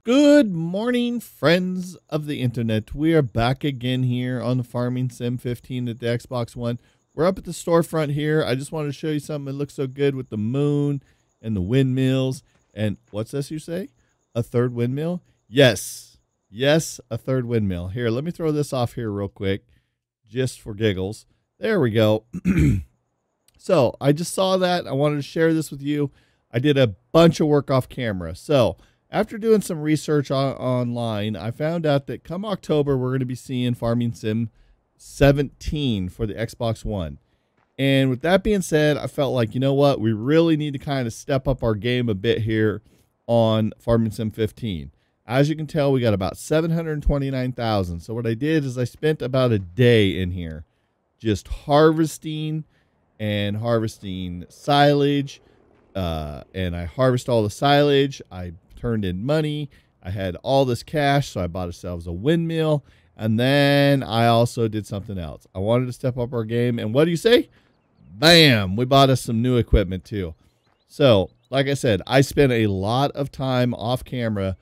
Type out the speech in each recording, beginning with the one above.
Good morning, friends of the internet. We are back again here on the Farming Sim 15 at the Xbox One. We're up at the storefront here. I just wanted to show you something that looks so good with the moon and the windmills. And what's this you say? A third windmill? Yes. Yes, a third windmill. Here, let me throw this off here real quick, just for giggles. There we go. So I just saw that. I wanted to share this with you. I did a bunch of work off camera. So after doing some research online, I found out that come October, we're going to be seeing Farming Sim 17 for the Xbox One. And with that being said, I felt like, you know what? We really need to kind of step up our game a bit here on Farming Sim 15. As you can tell, we got about 729,000. So what I did is I spent about a day in here just harvesting and harvesting silage. And I harvest all the silage. I turned in money. I had all this cash, so I bought ourselves a windmill. And then I also did something else. I wanted to step up our game. And what do you say? Bam! We bought us some new equipment too. So, like I said, I spent a lot of time off camera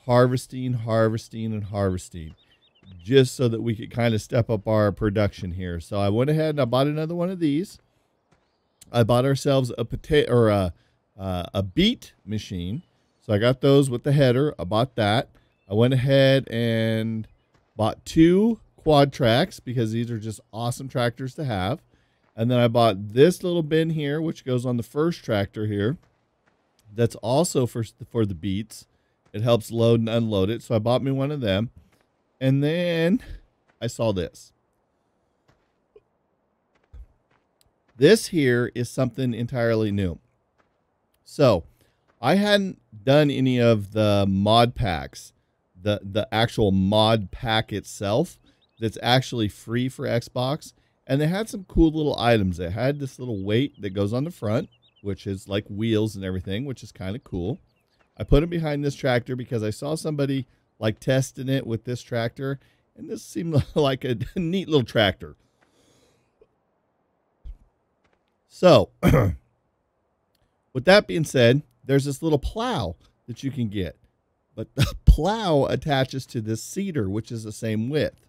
harvesting, just so that we could kind of step up our production here. So I went ahead and I bought another one of these. I bought ourselves a potato or a beet machine. So I got those with the header. I bought that. I went ahead and bought 2 quad tracks because these are just awesome tractors to have. And then I bought this little bin here, which goes on the first tractor here. That's also for the beets. It helps load and unload it. So I bought me one of them. And then I saw this. This here is something entirely new. So I hadn't done any of the mod packs, the actual mod pack itself that's actually free for Xbox. And they had some cool little items. It had this little weight that goes on the front, which is like wheels and everything, which is kind of cool. I put it behind this tractor because I saw somebody like testing it with this tractor. And this seemed like a neat little tractor. So, with that being said, there's this little plow that you can get. But the plow attaches to this seeder, which is the same width.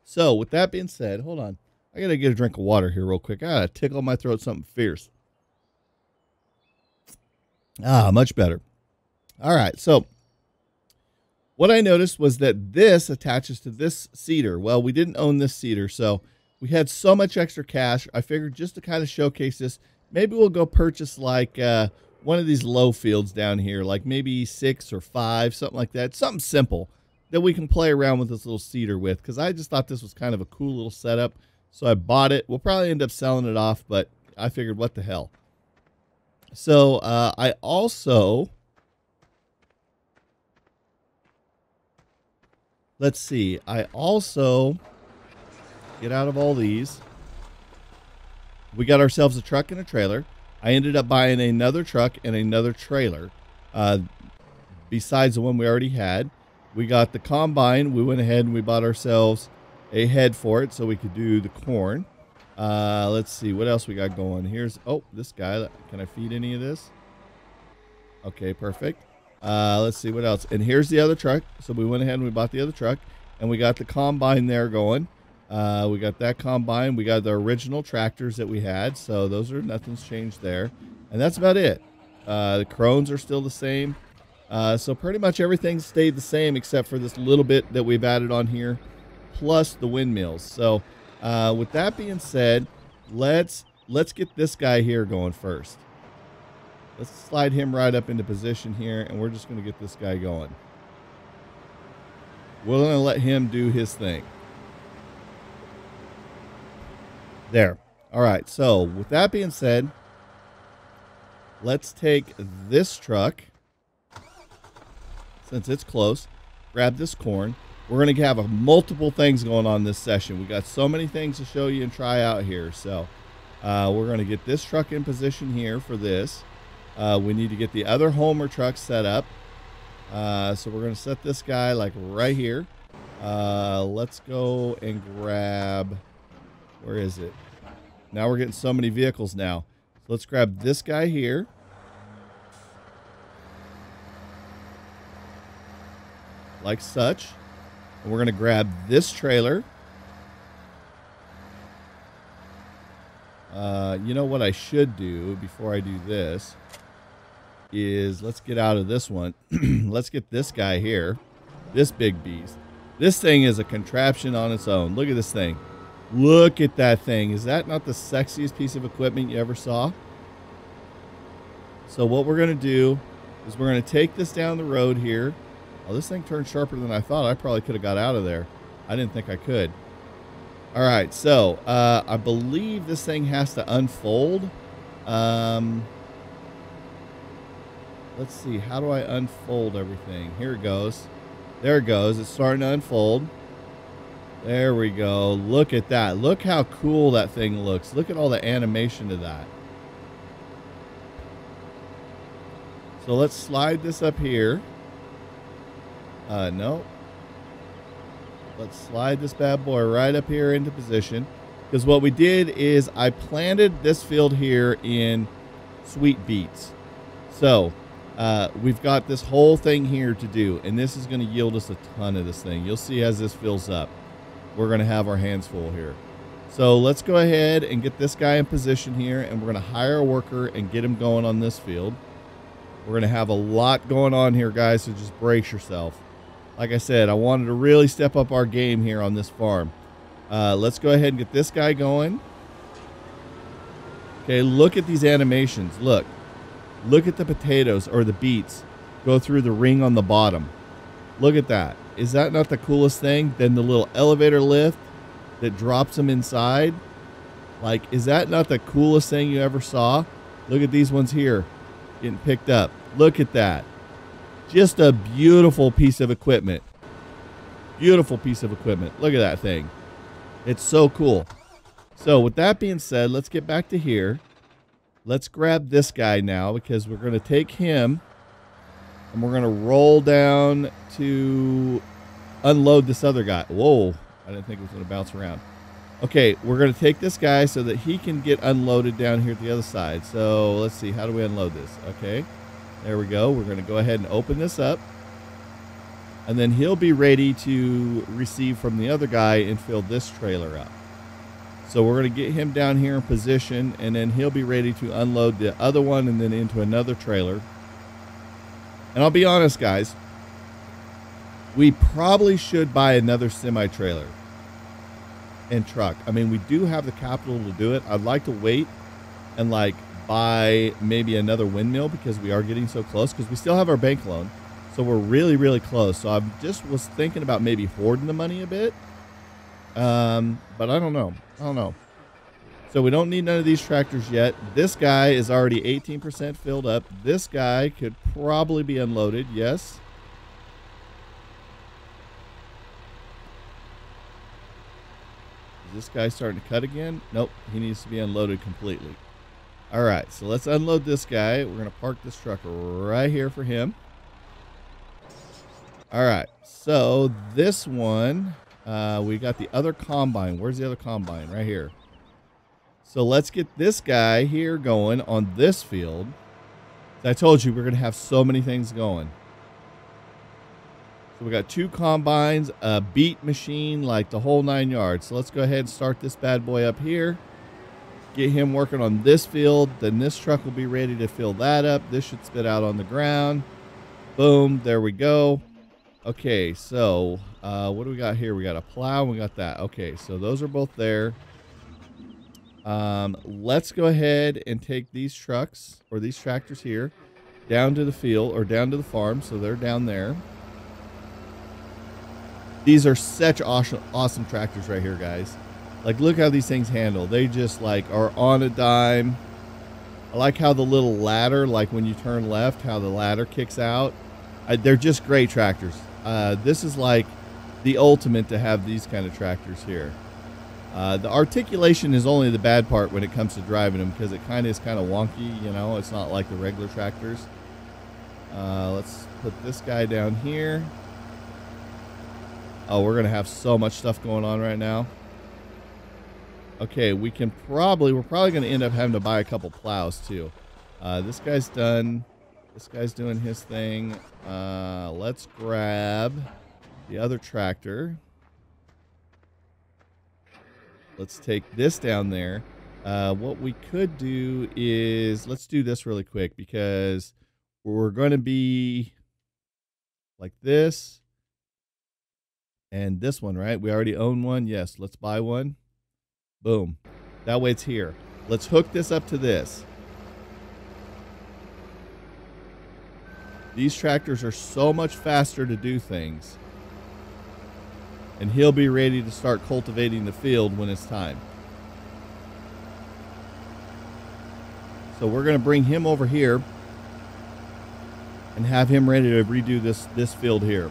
So, with that being said, hold on. I got to get a drink of water here real quick. I got to tickle my throat something fierce. Much better. All right, so what I noticed was that this attaches to this seeder. Well, we didn't own this seeder, so we had so much extra cash. I figured just to kind of showcase this, maybe we'll go purchase like one of these low fields down here, like maybe 6 or 5, something like that. Something simple that we can play around with this little seeder with, because I just thought this was kind of a cool little setup. So I bought it. We'll probably end up selling it off, but I figured, what the hell. So I also, let's see, I also get out of all these. We got ourselves a truck and a trailer. I ended up buying another truck and another trailer besides the one we already had. We got the combine. We went ahead and we bought ourselves a head for it so we could do the corn. Let's see what else we got going. Here's, oh, this guy. Can I feed any of this? Okay, perfect. Let's see what else. And here's the other truck. So we went ahead and we bought the other truck and we got the combine there going. We got that combine. We got the original tractors that we had. So those are, nothing's changed there. And that's about it. The crones are still the same. So pretty much everything stayed the same except for this little bit that we've added on here, plus the windmills. So with that being said, let's get this guy here going first. Let's slide him right up into position here, and we're just going to get this guy going. We're going to let him do his thing. There. All right. So with that being said, let's take this truck, since it's close, grab this corn. We're going to have multiple things going on this session. We got so many things to show you and try out here. So we're going to get this truck in position here for this. We need to get the other Homer truck set up. So we're going to set this guy like right here. Let's go and grab, where is it? Now we're getting so many vehicles now. So let's grab this guy here. like such. And we're going to grab this trailer. You know what I should do before I do this is let's get out of this one. Let's get this guy here. This big beast. This thing is a contraption on its own. Look at this thing. Look at that thing. Is that not the sexiest piece of equipment you ever saw? So what we're going to do is we're going to take this down the road here. Oh, this thing turned sharper than I thought. I probably could have got out of there. I didn't think I could. All right, so I believe this thing has to unfold. Let's see. How do I unfold everything? Here it goes. There it goes. It's starting to unfold. There we go. Look at that. Look how cool that thing looks. Look at all the animation of that. So let's slide this up here. No. Let's slide this bad boy right up here into position. Because what we did is I planted this field here in sweet beets. So we've got this whole thing here to do. And this is going to yield us a ton of this thing. You'll see as this fills up. We're going to have our hands full here. So let's go ahead and get this guy in position here. And we're going to hire a worker and get him going on this field. We're going to have a lot going on here, guys. So just brace yourself. Like I said, I wanted to really step up our game here on this farm. Let's go ahead and get this guy going. Okay, look at these animations. Look at the potatoes or the beets go through the ring on the bottom. Look at that. Is that not the coolest thing? Then the little elevator lift that drops them inside. Like, is that not the coolest thing you ever saw? Look at these ones here getting picked up. Look at that. Just a beautiful piece of equipment. Beautiful piece of equipment. Look at that thing. It's so cool. So with that being said, let's get back to here. Let's grab this guy now because we're going to take him and we're going to roll down to unload this other guy. Whoa. I didn't think it was going to bounce around. Okay, we're going to take this guy so that he can get unloaded down here at the other side. So let's see. How do we unload this? Okay. There we go. We're going to go ahead and open this up. And then he'll be ready to receive from the other guy and fill this trailer up. So we're going to get him down here in position. And then he'll be ready to unload the other one and then into another trailer. And I'll be honest, guys. We probably should buy another semi-trailer and truck. I mean, we do have the capital to do it. I'd like to wait and buy maybe another windmill because we are getting so close because we still have our bank loan. So we're really, really close. So I just was thinking about maybe hoarding the money a bit. But I don't know. So we don't need none of these tractors yet. This guy is already 18% filled up. This guy could probably be unloaded. Yes. Is this guy starting to cut again? Nope. He needs to be unloaded completely. All right, so let's unload this guy. We're going to park this truck right here for him. All right, so this one, we got the other combine. Where's the other combine? Right here. So let's get this guy here going on this field. I told you we're going to have so many things going. So we got 2 combines, a beet machine, like the whole 9 yards. So let's go ahead and start this bad boy up here. Get him working on this field. Then this truck will be ready to fill that up. This should spit out on the ground. Boom. There we go. Okay, so what do we got here? We got a plow and we got that. Okay, so those are both there. Let's go ahead and take these trucks or these tractors here down to the field or down to the farm. So they're down there. These are such awesome tractors right here, guys. Look how these things handle. They just are on a dime. I like how the little ladder, when you turn left, how the ladder kicks out. They're just great tractors. This is the ultimate to have these kind of tractors here. The articulation is only the bad part when it comes to driving them because it is kind of wonky, you know. It's not like the regular tractors. Let's put this guy down here. Oh, we're going to have so much stuff going on right now. Okay, we're probably going to end up having to buy a couple plows too. This guy's done. This guy's doing his thing. Let's grab the other tractor. Let's take this down there. What we could do is, let's do this really quick because we're going to be like this and this one, right? We already own one. Yes, let's buy one. Boom. That way it's here. Let's hook this up to this. These tractors are so much faster to do things. And he'll be ready to start cultivating the field when it's time. So we're going to bring him over here and have him ready to redo this field here.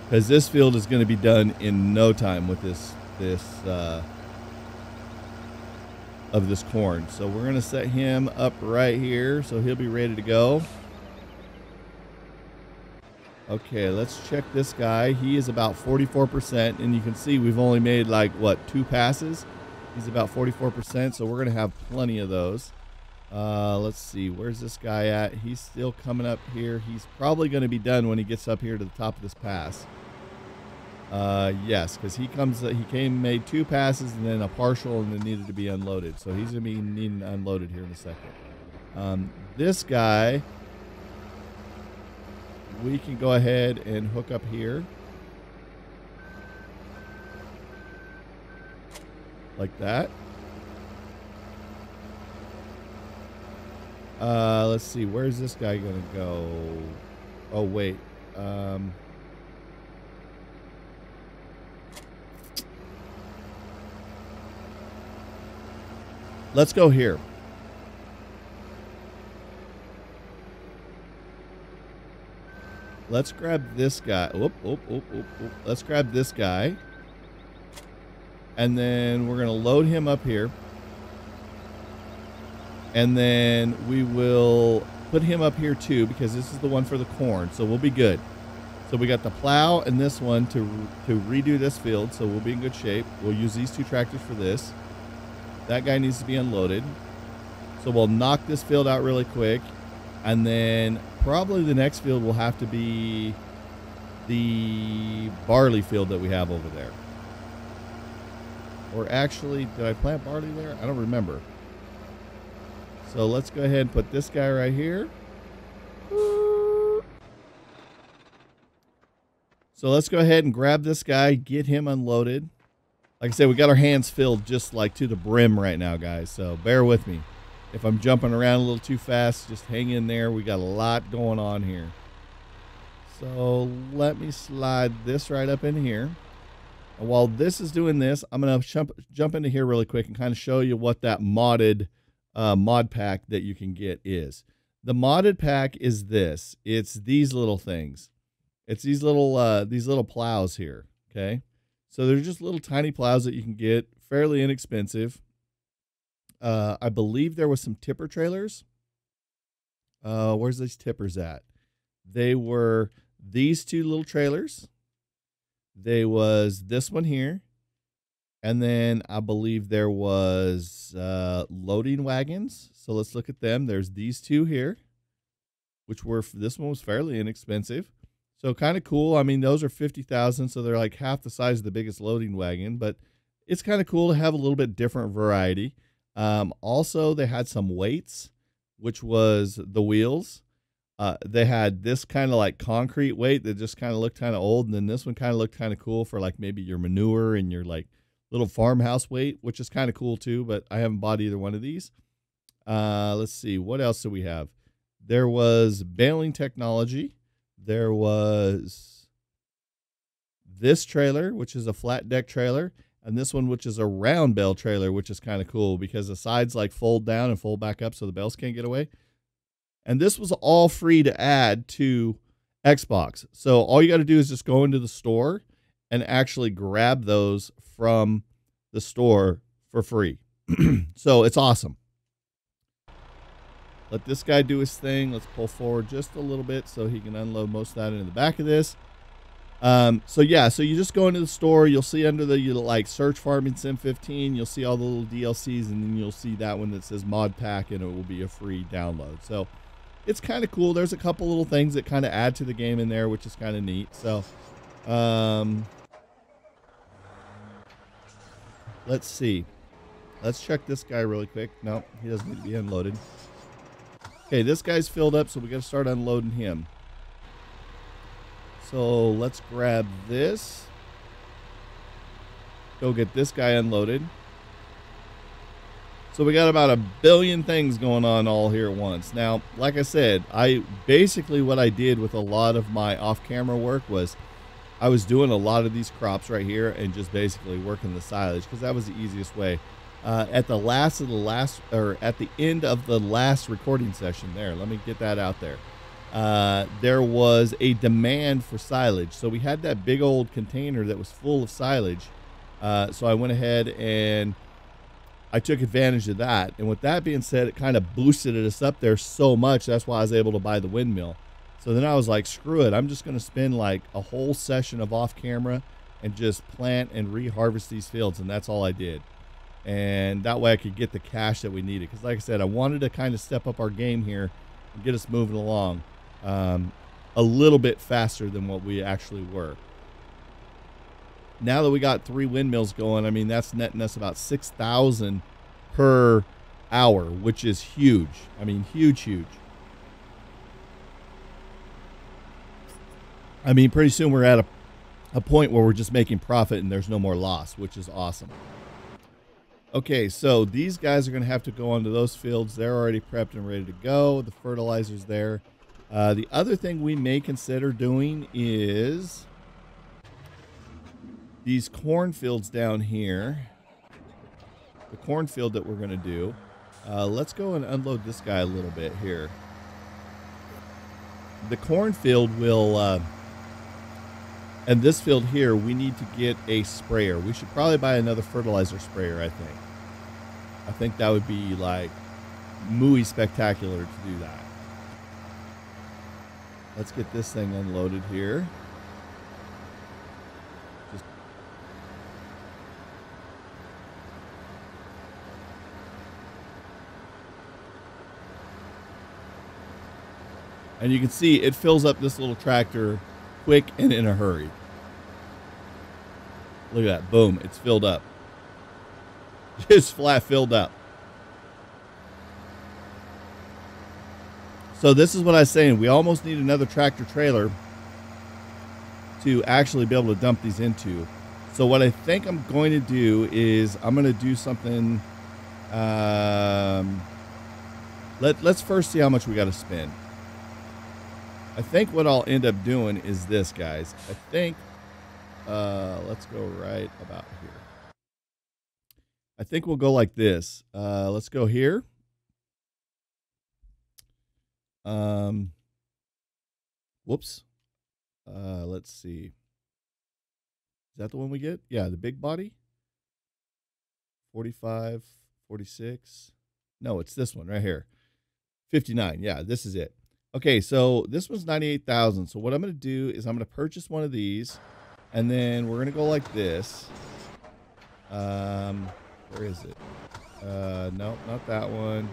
Because this field is going to be done in no time with this corn. So we're going to set him up right here so he'll be ready to go. Okay, let's check this guy. He is about 44%, and you can see we've only made like, what, 2 passes? He's about 44%, so we're going to have plenty of those. Let's see, where's this guy at? He's still coming up here. He's probably going to be done when he gets up here to the top of this pass. Yes, because he made 2 passes and then a partial and then needed to be unloaded. So he's going to be needing unloaded here in a second. This guy, we can go ahead and hook up here. Like that. Let's see, where's this guy going to go? Oh, wait. Let's go here. Let's grab this guy. Let's grab this guy. And then we're going to load him up here. And then we will put him up here too, because this is the one for the corn. So we'll be good. So we got the plow and this one to redo this field. So we'll be in good shape. We'll use these 2 tractors for this. That guy needs to be unloaded. So we'll knock this field out really quick. And then probably the next field will have to be the barley field that we have over there. Or actually, did I plant barley there? I don't remember. So let's go ahead and put this guy right here. So let's go ahead and grab this guy, get him unloaded. Like I said, we got our hands filled just like to the brim right now, guys. So bear with me. If I'm jumping around a little too fast, just hang in there. We got a lot going on here. So let me slide this right up in here. And while this is doing this, I'm going to jump into here really quick and kind of show you what that modded mod pack that you can get is. The modded pack is this. It's these little things. It's these little plows here. Okay. So they're just little tiny plows that you can get, fairly inexpensive. I believe there was some tipper trailers. Where's these tippers at? They were these 2 little trailers. There was this one here. And then I believe there was loading wagons. So let's look at them. There's these 2 here, which were, this one was fairly inexpensive. So kind of cool. I mean, those are 50,000, so they're like half the size of the biggest loading wagon, but it's kind of cool to have a little bit different variety. Also, they had some weights, which was the wheels. They had this kind of like concrete weight that just kind of looked kind of old, and then this one kind of looked kind of cool for like maybe your manure and your like little farmhouse weight, which is kind of cool too, but I haven't bought either one of these. Let's see, what else do we have? There was baling technology. There was this trailer, which is a flat deck trailer, and this one, which is a round bale trailer, which is kind of cool because the sides like fold down and fold back up so the bales can't get away. And this was all free to add to Xbox. So all you got to do is just go into the store and actually grab those from the store for free. So it's awesome. Let this guy do his thing. Let's pull forward just a little bit so he can unload most of that into the back of this. So yeah, so you just go into the store. You'll see under the like search Farming Sim 15. You'll see all the little DLCs, and then you'll see that one that says mod pack, and it will be a free download. So it's kind of cool. There's a couple little things that kind of add to the game in there, which is kind of neat. So, let's see. Let's check this guy really quick. No, he doesn't need to be unloaded. Okay, this guy's filled up, so we got to start unloading him. So let's grab this. Go get this guy unloaded. So we got about 1 billion things going on all here at once. Now, like I said, basically what I did with a lot of my off-camera work was I was doing a lot of these crops right here and just basically working the silage because that was the easiest way. At the end of the last recording session there, let me get that out there. There was a demand for silage. So we had that big old container that was full of silage. So I went ahead and I took advantage of that. And with that being said, it kind of boosted us up there so much. That's why I was able to buy the windmill. So then I was like, screw it. I'm just going to spend like a whole session of off camera and just plant and reharvest these fields. And that's all I did. And that way I could get the cash that we needed. Because like I said, I wanted to kind of step up our game here and get us moving along a little bit faster than what we actually were. Now that we got 3 windmills going, I mean, that's netting us about 6,000 per hour, which is huge. I mean, huge, huge. I mean, pretty soon we're at a point where we're just making profit and there's no more loss, which is awesome. Okay, so these guys are going to have to go onto those fields. They're already prepped and ready to go. The fertilizer's there. The other thing we may consider doing is these cornfields down here. The cornfield that we're going to do. Let's go and unload this guy a little bit here. The cornfield will... and this field here, we need to get a sprayer. We should probably buy another fertilizer sprayer, I think. I think that would be like mooey spectacular to do that. Let's get this thing unloaded here. And you can see it fills up this little tractor quick and in a hurry. Look at that. Boom. It's filled up. Just flat filled up. So this is what I was saying. We almost need another tractor trailer to actually be able to dump these into. So what I think I'm going to do is I'm going to do something. Let's first see how much we got to spend. I think what I'll end up doing is this, guys. I think, let's go right about here. I think we'll go like this. Let's go here. Whoops. Let's see. Is that the one we get? Yeah, the big body. 45, 46. No, it's this one right here. 59. Yeah, this is it. Okay, so this one's 98,000. So what I'm going to do is I'm going to purchase one of these, and then we're going to go like this. Where is it? No, not that one.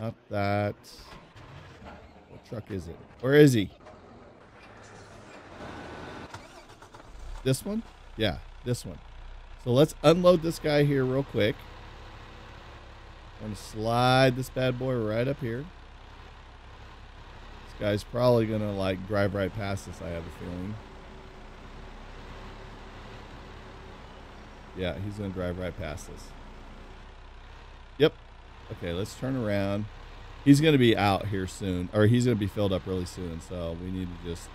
Not that. What truck is it? Where is he? This one? Yeah, this one. So let's unload this guy here real quick. I'm going to slide this bad boy right up here. This guy's probably going to like drive right past us, I have a feeling. Yeah, he's going to drive right past us. Yep. Okay, let's turn around. He's going to be out here soon, or he's going to be filled up really soon, so we need to just...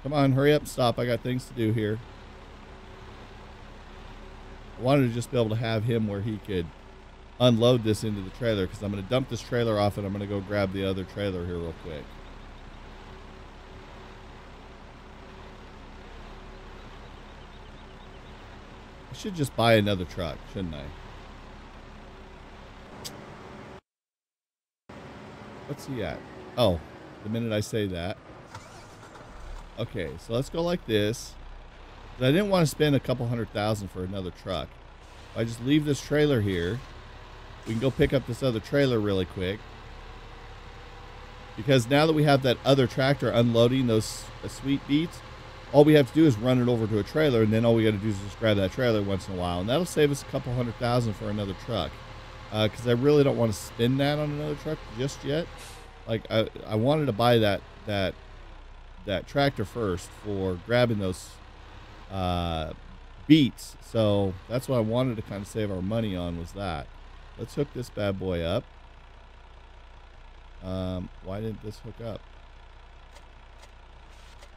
Come on, hurry up and stop. I got things to do here. I wanted to just be able to have him where he could unload this into the trailer, because I'm going to dump this trailer off and I'm going to go grab the other trailer here real quick. I should just buy another truck, shouldn't I? What's he at? Oh, the minute I say that. Okay, so let's go like this. I didn't want to spend a couple $100,000 for another truck. I just leave this trailer here. we can go pick up this other trailer really quick. Because now that we have that other tractor unloading those sweet beets, all we have to do is run it over to a trailer, and then all we got to do is just grab that trailer once in a while. And that'll save us a couple $100,000 for another truck. Because I really don't want to spend that on another truck just yet. Like, I wanted to buy that tractor first for grabbing those beets. So that's what I wanted to kind of save our money on, was that. Let's hook this bad boy up. Why didn't this hook up?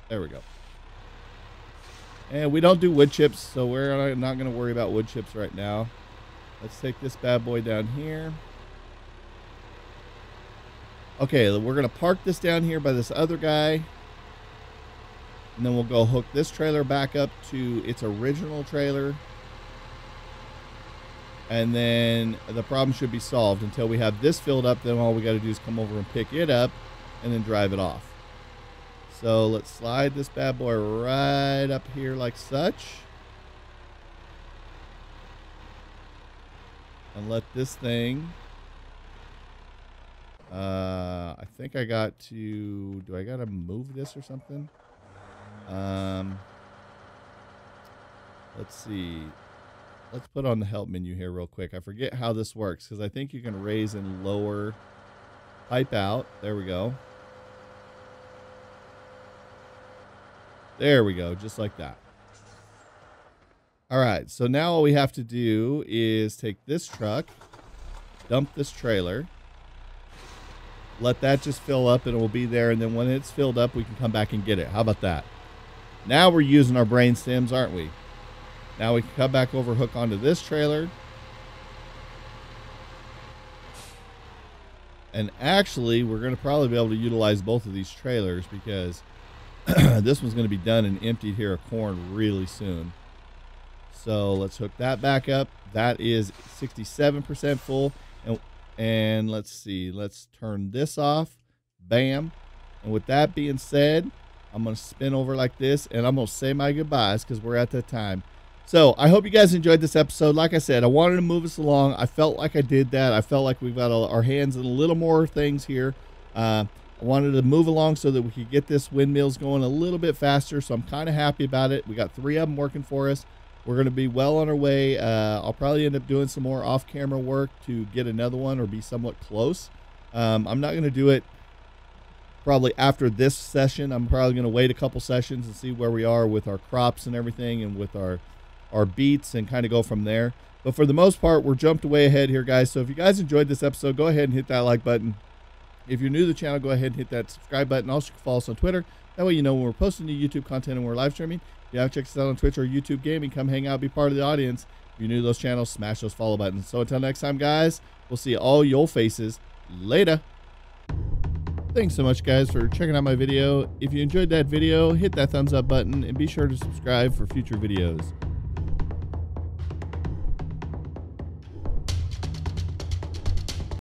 There we go. And we don't do wood chips, so we're not going to worry about wood chips right now. Let's take this bad boy down here. Okay, we're going to park this down here by this other guy. And then we'll go hook this trailer back up to its original trailer. And then the problem should be solved. Until we have this filled up, then all we got to do is come over and pick it up and then drive it off. So let's slide this bad boy right up here like such. And let this thing, I think I got to, do I got to move this or something? Let's see. Let's put on the help menu here real quick. I forget how this works because I think you can raise and lower pipe out. There we go. There we go, just like that. All right, so now all we have to do is take this truck, dump this trailer, let that just fill up and it will be there. And then when it's filled up, we can come back and get it. How about that? Now we're using our brain stems, aren't we? Now we can come back over, hook onto this trailer. And actually, we're going to probably be able to utilize both of these trailers because this one's going to be done and emptied here of corn really soon. So let's hook that back up. That is 67% full. And let's see. Let's turn this off. Bam. And with that being said, I'm going to spin over like this. And I'm going to say my goodbyes because we're at that time. So I hope you guys enjoyed this episode. Like I said, I wanted to move us along. I felt like I did that. I felt like we've got our hands in a little more things here. I wanted to move along so that we could get this windmills going a little bit faster. So I'm kind of happy about it. We got 3 of them working for us. We're going to be well on our way. I'll probably end up doing some more off-camera work to get another one or be somewhat close. I'm not going to do it probably after this session. I'm probably going to wait a couple sessions and see where we are with our crops and everything and with our beets and kind of go from there. But for the most part, we're jumped way ahead here, guys. So if you guys enjoyed this episode, go ahead and hit that like button. If you're new to the channel, go ahead and hit that subscribe button. Also, follow us on Twitter. That way you know when we're posting new YouTube content and we're live streaming. If you haven't checked us out on Twitch or YouTube Gaming, come hang out, be part of the audience. If you're new to those channels, smash those follow buttons. So until next time, guys, we'll see all your faces later. Thanks so much, guys, for checking out my video. If you enjoyed that video, hit that thumbs up button and be sure to subscribe for future videos.